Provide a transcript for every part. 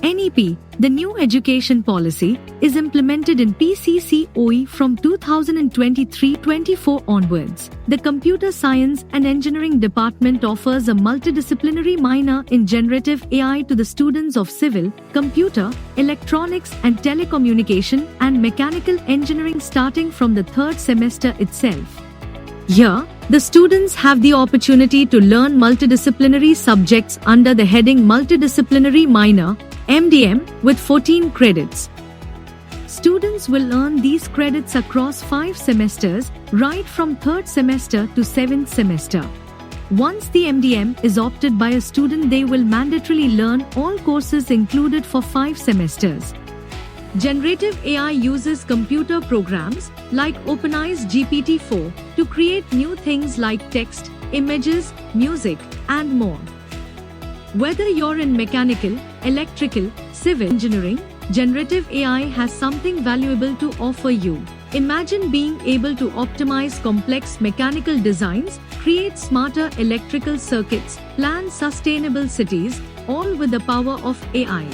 NEP, the new education policy, is implemented in PCCOE from 2023-24 onwards. The Computer Science and Engineering Department offers a multidisciplinary minor in generative AI to the students of civil, computer, electronics and telecommunication and mechanical engineering starting from the third semester itself. Here, the students have the opportunity to learn multidisciplinary subjects under the heading Multidisciplinary Minor (MDM) with 14 credits. Students will earn these credits across 5 semesters, right from 3rd semester to 7th semester. Once the MDM is opted by a student, they will mandatorily learn all courses included for 5 semesters. Generative AI uses computer programs like OpenAI's GPT-4 to create new things like text, images, music, and more. Whether you're in mechanical, electrical, civil engineering, generative AI has something valuable to offer you. Imagine being able to optimize complex mechanical designs, create smarter electrical circuits, plan sustainable cities, all with the power of AI.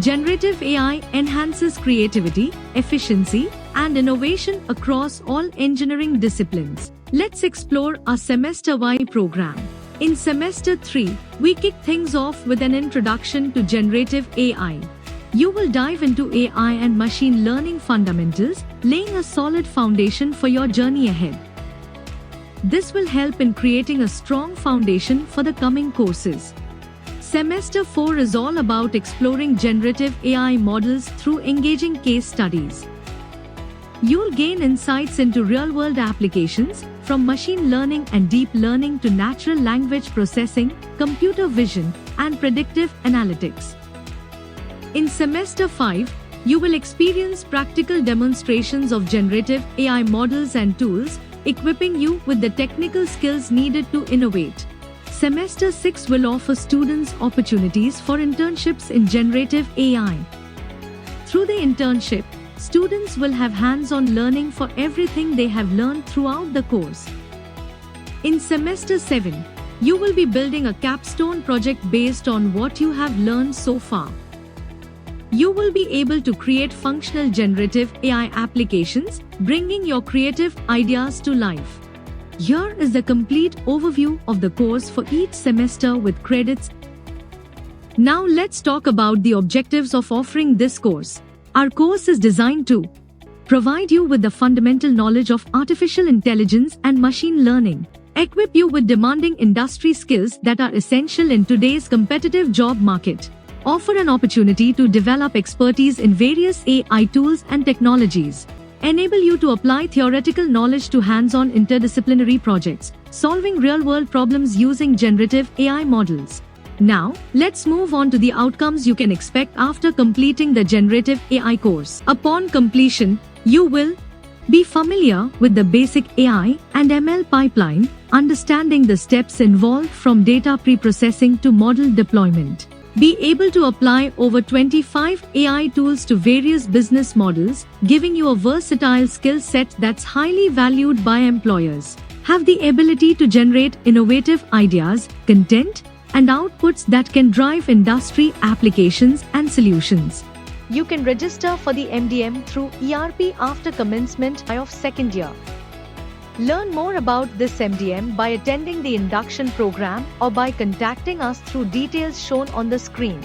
Generative AI enhances creativity, efficiency, and innovation across all engineering disciplines. Let's explore our semester-wide program. In Semester 3, we kick things off with an introduction to generative AI. You will dive into AI and machine learning fundamentals, laying a solid foundation for your journey ahead. This will help in creating a strong foundation for the coming courses. Semester 4 is all about exploring generative AI models through engaging case studies. You'll gain insights into real-world applications, from machine learning and deep learning to natural language processing, computer vision, and predictive analytics. In Semester 5, you will experience practical demonstrations of generative AI models and tools, equipping you with the technical skills needed to innovate. Semester 6 will offer students opportunities for internships in generative AI. Through the internship, students will have hands-on learning for everything they have learned throughout the course. In Semester 7, you will be building a capstone project based on what you have learned so far. You will be able to create functional generative AI applications, bringing your creative ideas to life. Here is the complete overview of the course for each semester with credits. Now let's talk about the objectives of offering this course. Our course is designed to provide you with the fundamental knowledge of artificial intelligence and machine learning, equip you with demanding industry skills that are essential in today's competitive job market, offer an opportunity to develop expertise in various AI tools and technologies, enable you to apply theoretical knowledge to hands-on interdisciplinary projects, solving real-world problems using generative AI models. Now, let's move on to the outcomes you can expect after completing the generative AI course. Upon completion, you will be familiar with the basic AI and ML pipeline, understanding the steps involved from data pre-processing to model deployment. Be able to apply over 25 AI tools to various business models, giving you a versatile skill set that's highly valued by employers. Have the ability to generate innovative ideas, content, and outputs that can drive industry applications and solutions. You can register for the MDM through ERP after commencement of second year. Learn more about this MDM by attending the induction program or by contacting us through details shown on the screen.